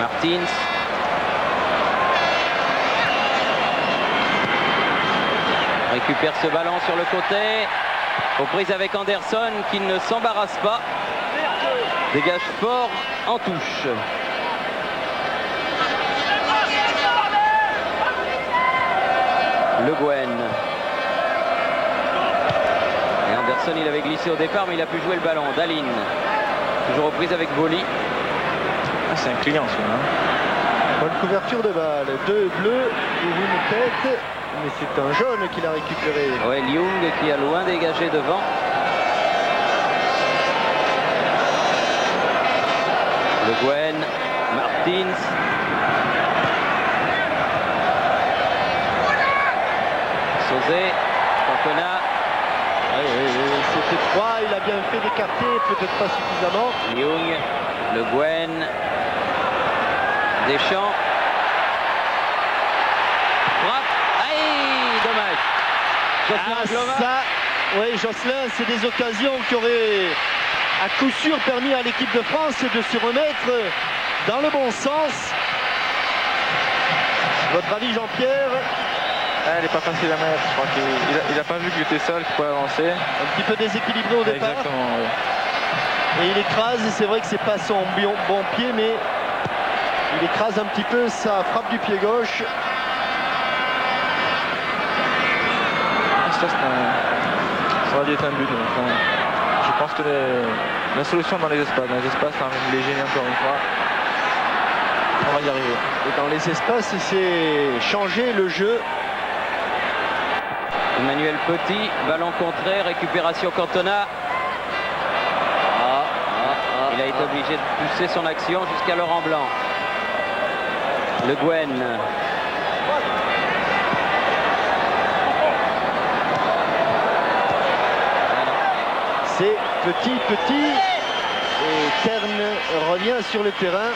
Martins. Récupère ce ballon sur le côté. Aux prises avec Anderson qui ne s'embarrasse pas. Dégage fort en touche. Le Guen. Et Anderson, il avait glissé au départ, mais il a pu jouer le ballon. Dahlin. Toujours aux prises avec Boli. Ah, c'est un client, celui-là. Bonne couverture de balle. 2 bleus pour une tête. Mais c'est un jaune qu'il a récupéré. Ouais, Young qui a loin dégagé devant. Le Guen, Martins. Sauzet, Cantona. C'était 3, il a bien fait d'écarter, peut-être pas suffisamment. Young, Le Guen. Deschamps. Jocelyn, c'est des occasions qui auraient à coup sûr permis à l'équipe de France de se remettre dans le bon sens. Votre avis, Jean-Pierre? Elle n'est pas facile à mettre, je crois qu'il n'a pas vu que j'étais seul, qu'il pouvait avancer. Un petit peu déséquilibré au départ. Exactement, oui. Et il écrase, c'est vrai que c'est pas son bon pied, mais il écrase un petit peu sa frappe du pied gauche. Ça va être un but. Donc, je pense que la solution dans les espaces. Dans les espaces, il est génie encore une fois. On va y arriver. Et dans les espaces, c'est changer le jeu. Emmanuel Petit, ballon contré, récupération Cantona. Il a été obligé de pousser son action jusqu'à Laurent Blanc. Le Guen. C'est petit. Et Terne revient sur le terrain.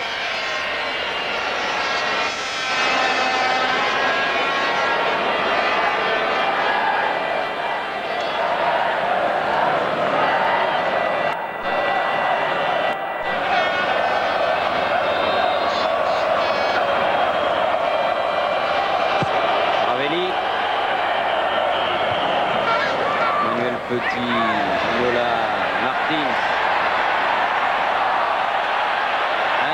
Petit, Ginola, Martins.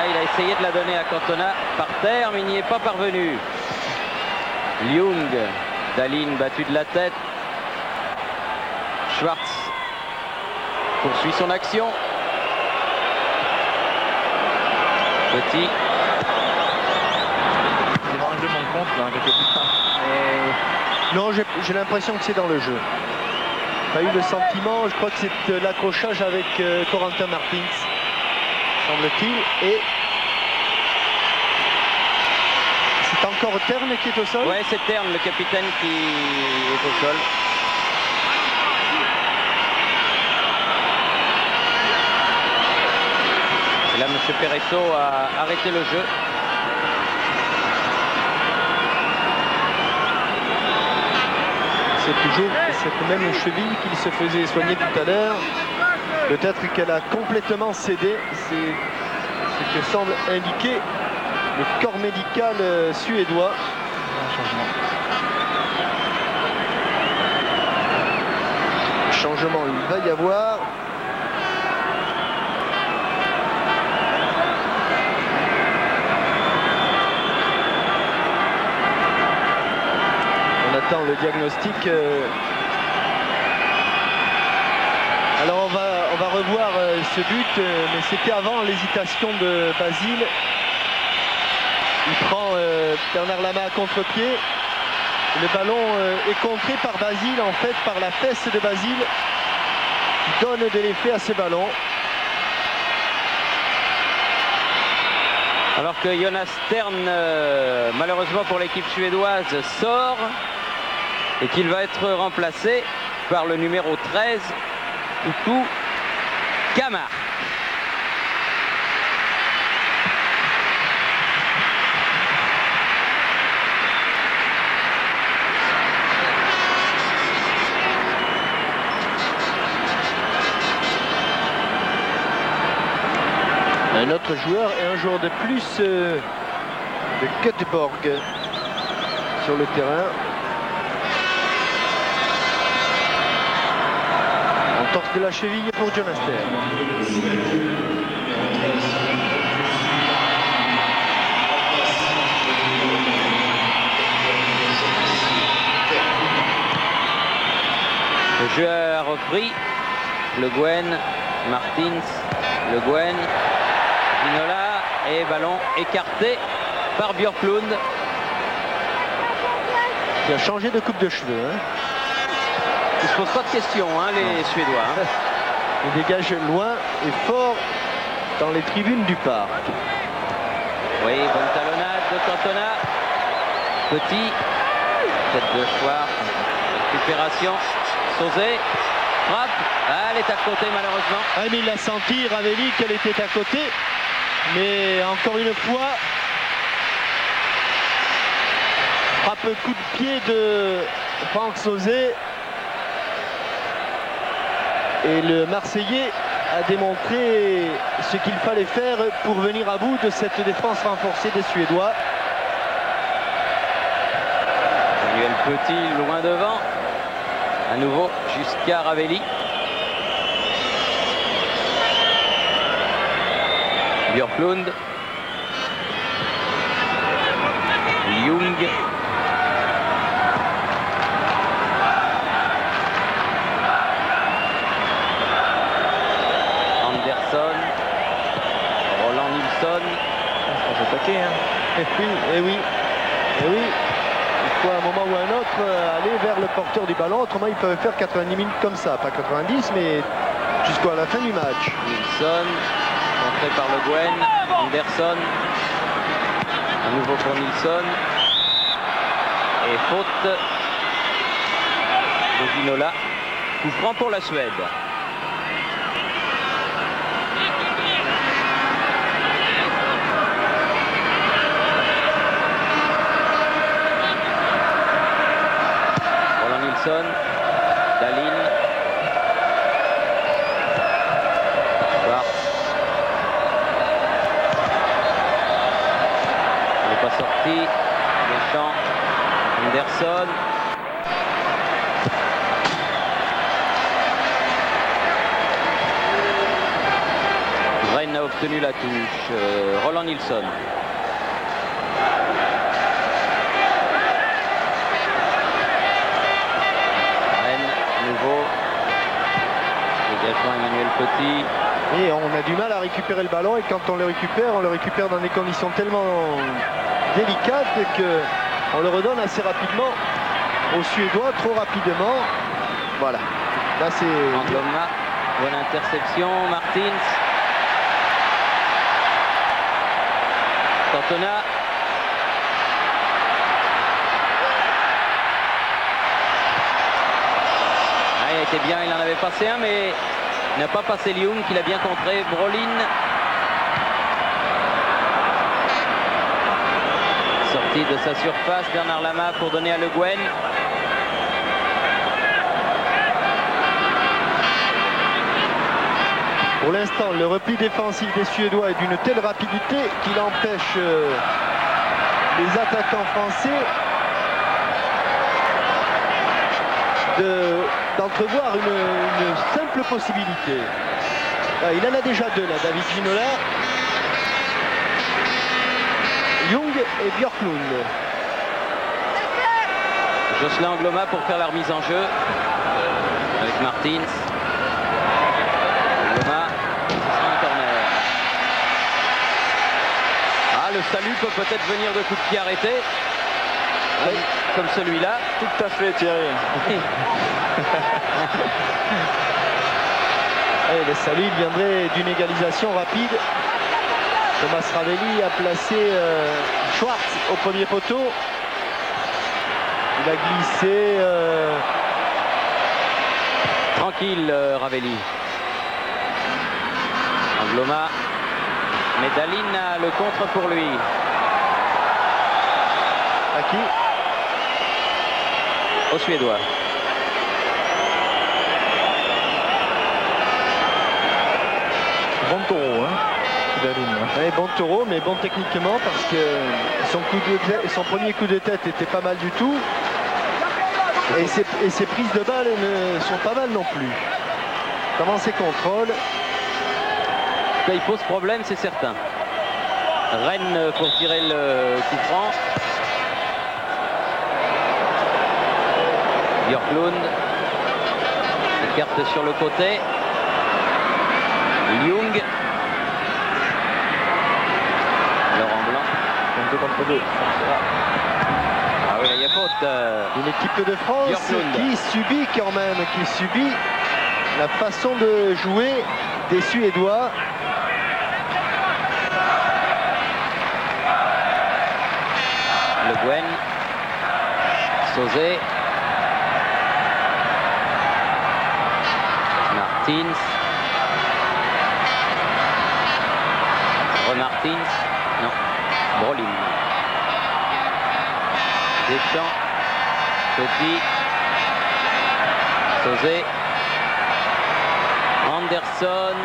Il a essayé de la donner à Cantona par terre, mais il n'y est pas parvenu. Young, Dahlin battu de la tête. Schwartz poursuit son action. Petit. Il va régler mon compte là, quelque part. Non, j'ai l'impression que c'est dans le jeu. Pas eu le sentiment, je crois que c'est l'accrochage avec Corentin Martins, semble-t-il. Et c'est encore Terne qui est au sol? Ouais, c'est Terne, le capitaine, qui est au sol. Et là, M. Peresso a arrêté le jeu. C'est toujours cette même cheville qu'il se faisait soigner tout à l'heure. Peut-être qu'elle a complètement cédé. C'est ce que semble indiquer le corps médical suédois. Changement, il va y avoir. Le diagnostic. Alors on va revoir ce but, mais c'était avant l'hésitation de Basile. Il prend Bernard Lama à contre-pied. Le ballon est contré par Basile, en fait par la fesse de Basile, qui donne de l'effet à ce ballon. Alors que Jonas Tern, malheureusement pour l'équipe suédoise, sort. Et qu'il va être remplacé par le numéro 13, Toutou Camara. Un autre joueur et un joueur de plus de Göteborg sur le terrain. Entorse de la cheville pour John Aster. Le jeu a repris. Le Gwen, Martins, Le Gwen, Ginola et ballon écarté par Björklund. Qui a changé de coupe de cheveux. Hein. Ils ne se posent pas de questions, hein, les Suédois. Hein. Il dégage loin et fort dans les tribunes du parc. Oui, bonne talonnade de Cantona. Petit, tête de Schwartz, récupération, Sauzet, frappe. Ah, elle est à côté malheureusement. Ah, mais il a senti, Ravelli, qu'elle était à côté. Mais encore une fois, frappe coup de pied de Franck Sauzet. Et le Marseillais a démontré ce qu'il fallait faire pour venir à bout de cette défense renforcée des Suédois. Samuel Petit loin devant. À nouveau jusqu'à Ravelli. Björklund. Ljung. Anderson. Roland Nilsson. On peut attaquer. Hein. Et oui, et oui, et oui. Il faut à un moment ou à un autre aller vers le porteur du ballon. Autrement, ils peuvent faire 90 minutes comme ça. Pas 90, mais jusqu'à la fin du match. Nilsson. Contré par Le Guen. Anderson. À nouveau pour Nilsson. Et faute de Ginola. Coup franc pour la Suède. Roland Nilsson. Dahlin. Schwartz. Il n'est pas sorti. Deschamps. Anderson. Rennes a obtenu la touche. Roland Nilsson. Rennes, nouveau. Dégagement Emmanuel Petit. Et on a du mal à récupérer le ballon. Et quand on le récupère dans des conditions tellement délicates que on le redonne assez rapidement aux Suédois, trop rapidement. Voilà. Là, c'est... Angloma, bonne interception. Martins. Cantona. Ah, il était bien, il en avait passé un, mais il n'a pas passé Ljung, qu'il a bien contré. Brolin. Sortie de sa surface, Bernard Lama pour donner à Le Guen. Pour l'instant, le repli défensif des Suédois est d'une telle rapidité qu'il empêche les attaquants français d'entrevoir une simple possibilité. Ah, il en a déjà deux là, David Ginola, Ljung et Björklund. Jocelyn Angloma pour faire la remise en jeu avec Martins. Angloma, ce sera un corner. Ah, le salut peut peut-être venir de coups de pied arrêtés. Comme celui-là. Tout à fait, Thierry. Et le salut il viendrait d'une égalisation rapide. Thomas Ravelli a placé Schwartz au premier poteau. Il a glissé. Tranquille, Ravelli. Angloma. Mais Dahlin a le contre pour lui. À qui? Aux Suédois. Grand taureau, hein. Berlin. Ouais, bon taureau, mais bon techniquement parce que son premier coup de tête était pas mal du tout. Et ses prises de balles ne sont pas mal non plus. Comment ses contrôles. Il pose problème, c'est certain. Rennes pour tirer le coup franc. Björklund écarte sur le côté. Ljung. Laurent Blanc. 2 contre 2. Ah oui, là, il y a faute. Une équipe de France Björklund qui subit quand même, qui subit la façon de jouer des Suédois. Le Guen. Sauzet. Martins. Remartins. Non. Brolin. Deschamps. Petit. Sauzet. Anderson.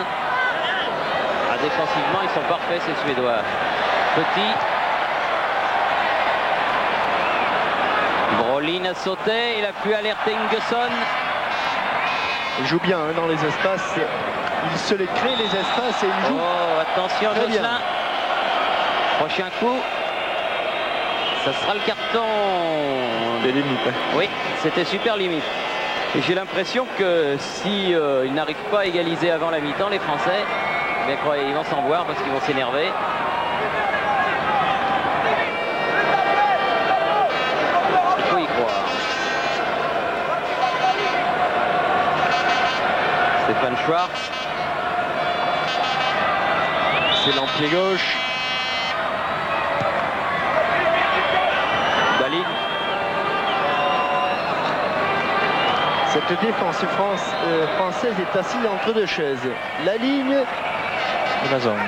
Ah, défensivement, ils sont parfaits, ces Suédois. Petit. Brolin a sauté, il a pu alerter Ingesson. Il joue bien hein, dans les espaces. Il se les crée les espaces et il joue. Oh, attention, très bien. Gosselin. Prochain coup. Ça sera le carton. Des limites. Oui, c'était super limite. Et j'ai l'impression que si ils n'arrivent pas à égaliser avant la mi-temps, les Français, eh bien, croyez, ils vont s'en voir parce qu'ils vont s'énerver. Il faut y croire. Stéphane Schwartz. C'est l'empied gauche. Balin. Cette défense française est assise entre deux chaises. La ligne, La zone.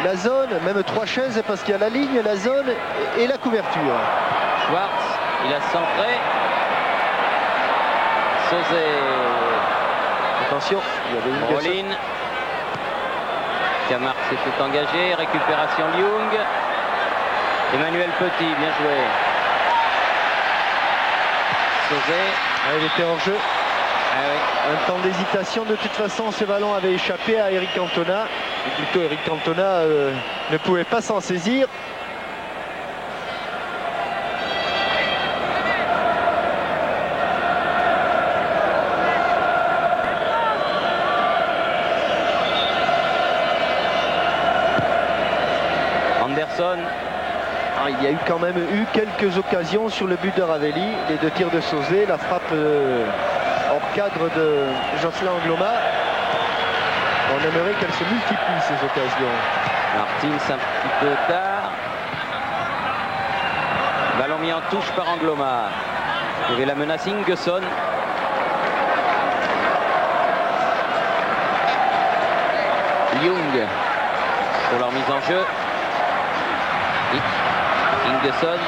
la zone, même 3 chaises parce qu'il y a la ligne, la zone et la couverture. Schwartz, il a centré. Sauzet. Attention, il y avait une Brolin. Camargue s'était engagé. Récupération Ljung. Emmanuel Petit, bien joué. Sauzet. Ah, il était hors jeu. Ah oui. Un temps d'hésitation. De toute façon, ce ballon avait échappé à Eric Cantona. Et plutôt, Eric Cantona ne pouvait pas s'en saisir. Anderson. Ah, il y a eu quand même quelques occasions sur le but de Ravelli. Les 2 tirs de Sauzet, la frappe hors cadre de Jocelyn Angloma. On aimerait qu'elle se multiplie ces occasions. Martins un petit peu tard. Ballon mis en touche par Angloma. Il y avait la menace Ingesson. Ljung pour leur mise en jeu. Ingesson.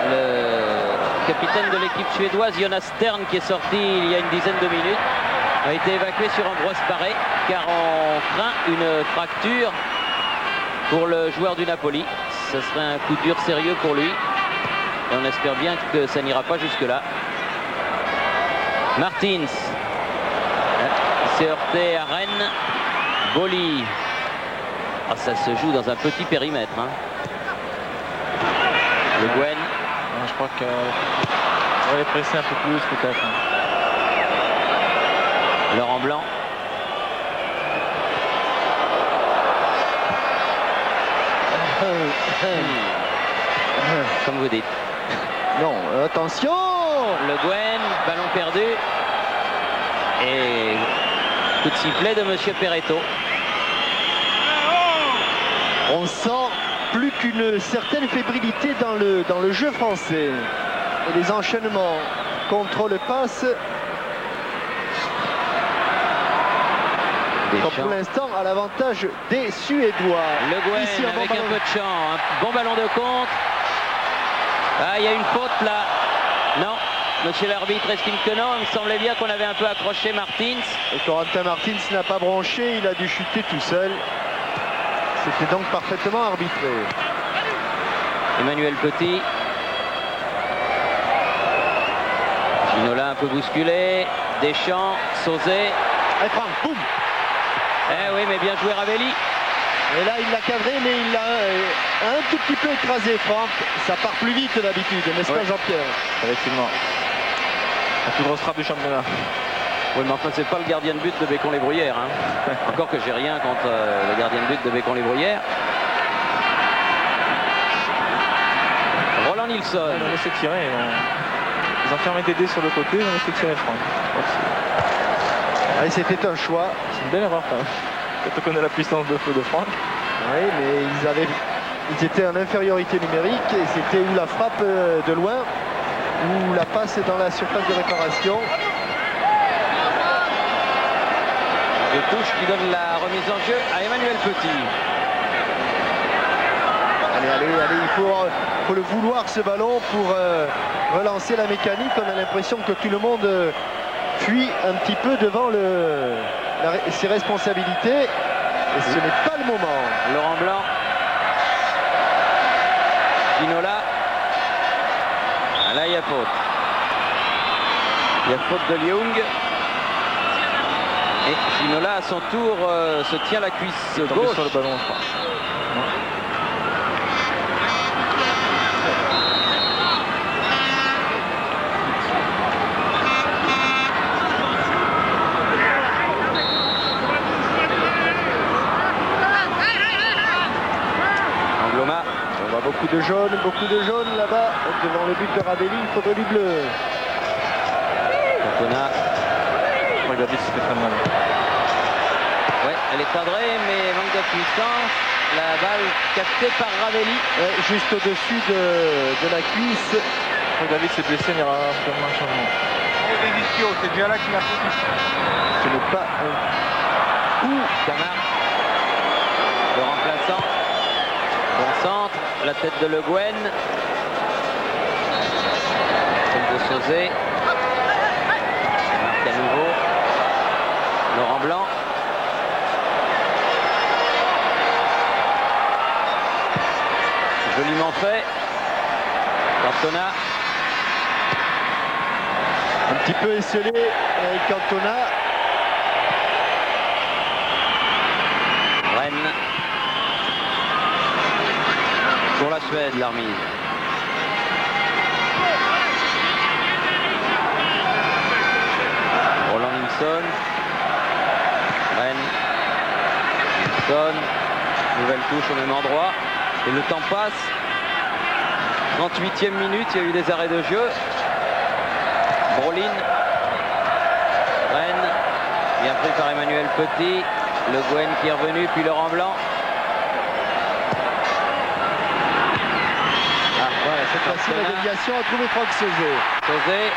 Le capitaine de l'équipe suédoise, Jonas Stern, qui est sorti il y a une dizaine de minutes, a été évacué sur Ambroise Paré car on craint une fracture pour le joueur du Napoli. Ce serait un coup dur sérieux pour lui et on espère bien que ça n'ira pas jusque là. Martins s'est heurté à Rennes. Boli. Ah, ça se joue dans un petit périmètre. Hein. Le Guen. Je crois qu'on va les presser un peu plus peut-être. Laurent Blanc. Comme vous dites. Non, attention! Le Guen, ballon perdu. Et coup de sifflet de Monsieur Perretto. On sent plus qu'une certaine fébrilité dans le jeu français. Et les enchaînements, contrôle-passe. Pour l'instant, à l'avantage des Suédois. Le Guen Ici, avec un peu de champ. Un bon ballon de contre. Ah, il y a une faute là. Non, Monsieur l'arbitre, estime que non. Il me semblait bien qu'on avait un peu accroché Martins. Et Corentin Martins n'a pas bronché, il a dû chuter tout seul. C'était donc parfaitement arbitré. Emmanuel Petit. Ginola un peu bousculé. Deschamps, Sauzet. Allez Franck, boum. Eh oui, mais bien joué Ravelli. Et là il l'a cadré, mais il l'a un tout petit peu écrasé Franck. Ça part plus vite d'habitude, n'est-ce pas Jean-Pierre? Effectivement. La plus grosse frappe du championnat. Oui, mais enfin, c'est pas le gardien de but de Bécon-les-Bruyères. Hein. Encore que j'ai rien contre le gardien de but de Bécon-les-Bruyères. Roland Nilsson. Ils ont laissé tirer. Ils ont fermé Dédé sur le côté, ils ont laissé tirer Franck. Allez, c'était un choix. C'est une belle erreur quand même. Quand on connaît la puissance de feu de Franck. Oui, mais ils étaient en infériorité numérique et c'était ou la frappe de loin ou la passe dans la surface de réparation. De touche qui donne la remise en jeu à Emmanuel Petit. Allez, il faut le vouloir ce ballon pour relancer la mécanique. On a l'impression que tout le monde fuit un petit peu devant ses responsabilités. Et ce n'est pas le moment. Laurent Blanc. Ginola. Là, il y a faute. Il y a faute de Liung. Et Ginola, à son tour, se tient la cuisse gauche sur le ballon, je crois. Angloma. On voit beaucoup de jaunes là-bas devant le but de Ravelli. Il faudrait du bleu. Cantona. Je crois que David se fait très mal. Ouais, elle est cadrée, mais manque de puissance. La balle captée par Ravelli. Ouais, juste au-dessus de la cuisse. Je crois que David s'est blessé, mais il y aura sûrement un changement. C'est déjà là qu'il a fait. Ce n'est pas un coup. Camar. Le remplaçant. Bon centre. La tête de Le Guen. Celle de Sauzet. Marque à nouveau. Laurent Blanc. Joliment fait. Cantona. Un petit peu esselé avec Cantona. Rennes. Pour la Suède, l'armise. Roland Nilsson. Rennes. Nilsson. Nouvelle touche au même endroit. Et le temps passe. 38e minute, il y a eu des arrêts de jeu. Brolin. Rennes. Bien pris par Emmanuel Petit. Le Guen qui est revenu, puis Laurent Blanc. Ah, voilà, Cette fois-ci, la déviation a trouvé Franck Sauzet. Sauzet.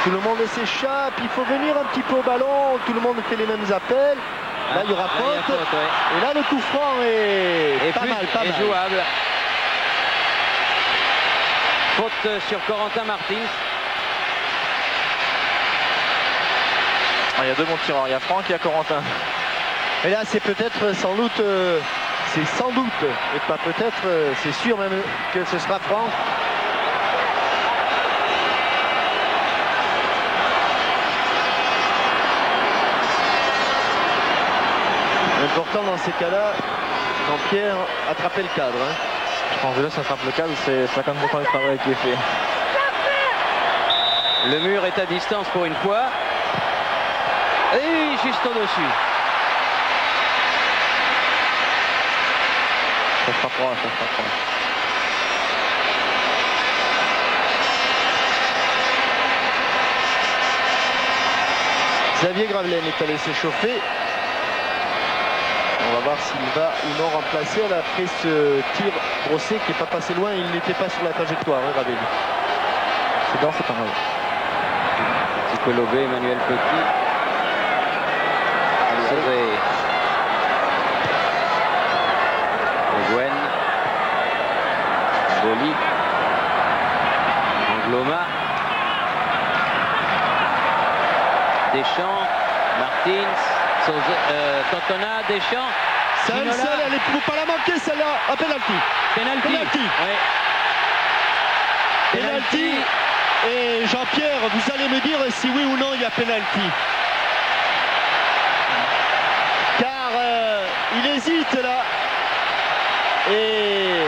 Tout le monde s'échappe, il faut venir un petit peu au ballon, tout le monde fait les mêmes appels. Là, il y aura Là, il y a faute. faute, ouais. Et là, le coup franc est Et pas plus, mal, pas et mal. jouable. Faute sur Corentin Martins. Ah, il y a deux bons tireurs, il y a Franck et il y a Corentin. Et là, c'est peut-être sans doute, c'est sans doute, et pas peut-être, c'est sûr même que ce sera Franck. L'important dans ces cas-là, Jean-Pierre, attraper le cadre. Hein. Je pense que là, ça frappe le cadre, c'est 50% du travail qui est fait. Le mur est à distance pour une fois. Et juste au-dessus. Ça frappera, ça frappera. Xavier Gravelaine est allé s'échauffer. On va voir s'il va ou non remplacer après ce tir brossé qui n'est pas passé loin. Il n'était pas sur la trajectoire, hein, Ravelli. C'est dans, c'est pas mal. Petit peu lobé, Emmanuel Petit. Sauvé. Le Guen. Boli. Deschamps, Martins, Cantona, Deschamps. Celle, il ne faut pas la manquer celle-là. Un penalty. Penalty. Ouais. Penalty. Et Jean-Pierre, vous allez me dire si oui ou non il y a penalty. Car il hésite là. Et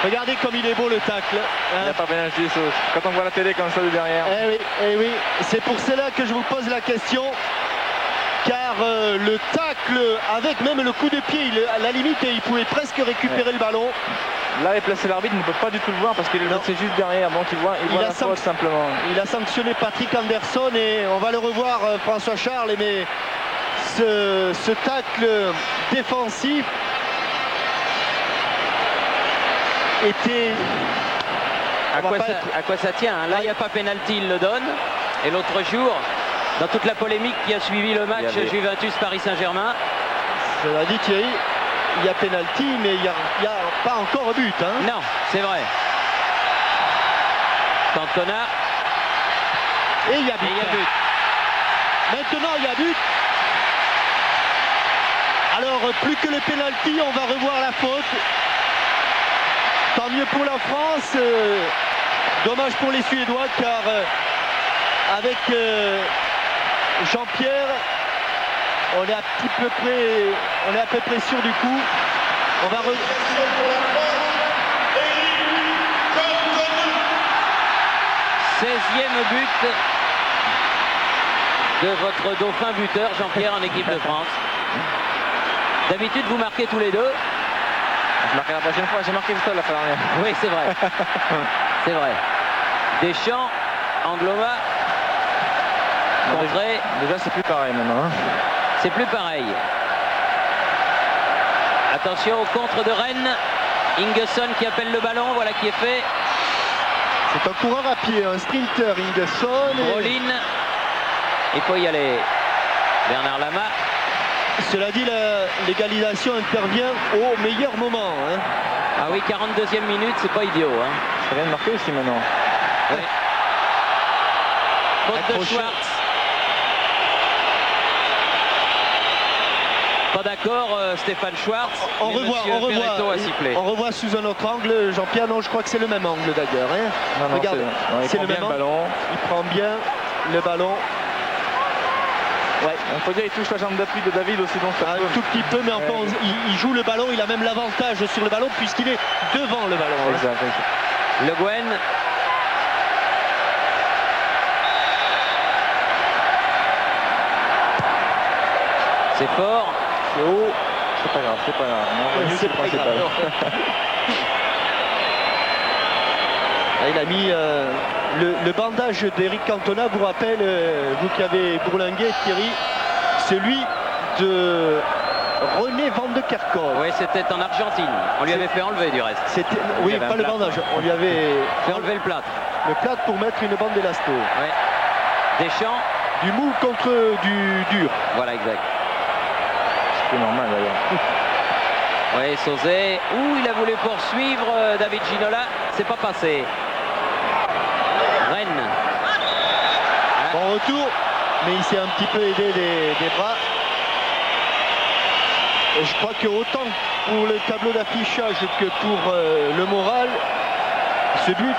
regardez comme il est beau le tacle. Il n'y a pas penalty, Sauce. Quand on voit la télé comme ça de derrière. Eh oui. C'est pour cela que je vous pose la question. Car le tacle, avec même le coup de pied, à la limite, il pouvait presque récupérer le ballon. Là est placé l'arbitre, ne peut pas du tout le voir parce qu'il est juste derrière, donc il voit la faute simplement. Il a sanctionné Patrick Anderson et on va le revoir, François Charles, mais ce tacle défensif était... À quoi ça tient hein. Là, il n'y a pas pénalty, il le donne. Et l'autre jour, dans toute la polémique qui a suivi le match Juventus-Paris Saint-Germain. Cela dit Thierry, il y a pénalty, mais il n'y a pas encore but. Hein. Non, c'est vrai. Cantona. Et il y a but. Maintenant, il y a but. Alors, plus que le pénalty, on va revoir la faute. Tant mieux pour la France. Dommage pour les Suédois, car avec Jean-Pierre, on est à peu près sûr du coup. On va 16e but de votre dauphin buteur, Jean-Pierre, en équipe de France. D'habitude, vous marquez tous les deux. Je marquerai la prochaine fois, j'ai marqué le seul la fois dernière. Oui, c'est vrai. C'est vrai. Deschamps, Angloma. Contré. Déjà, c'est plus pareil maintenant. Hein. C'est plus pareil. Attention au contre de Rennes. Ingesson qui appelle le ballon, voilà qui est fait. C'est un coureur à pied, un sprinter, Ingesson. Brolin. Il faut y aller. Bernard Lama. Cela dit, l'égalisation intervient au meilleur moment. Hein. Ah oui, 42e minute, c'est pas idiot. Hein. Ça vient de marquer aussi maintenant. Oui. Faute de Schwartz. Pas d'accord, Stéphane Schwartz. On revoit sous un autre angle. Jean-Pierre, non, je crois que c'est le même angle d'ailleurs. Hein. Non, regarde, c'est le même ballon. Il prend bien le ballon. Ouais. Il faut dire qu'il touche la jambe d'appui de David aussi, donc un tout petit peu, mais enfin, il joue le ballon. Il a même l'avantage sur le ballon puisqu'il est devant le ballon. Exact. Le Guen. C'est fort. C'est haut. C'est pas grave, c'est pas grave. C'est pas grave. Il a mis le bandage d'Eric Cantona, vous rappelle, vous qui avez bourlingué, Thierry, celui de René Van de Kerkhove. Oui, c'était en Argentine. On lui avait fait enlever du reste. Oui, pas le bandage. On lui avait fait enlever le plâtre. Le plâtre pour mettre une bande d'élasto. Oui. Deschamps. Du mou contre du dur. Voilà, exact. C'est normal d'ailleurs. Oui, Sauzet. Il a voulu poursuivre David Ginola. C'est pas passé. Rennes. Bon retour, mais il s'est un petit peu aidé des bras. Et je crois que autant pour le tableau d'affichage que pour le moral, ce but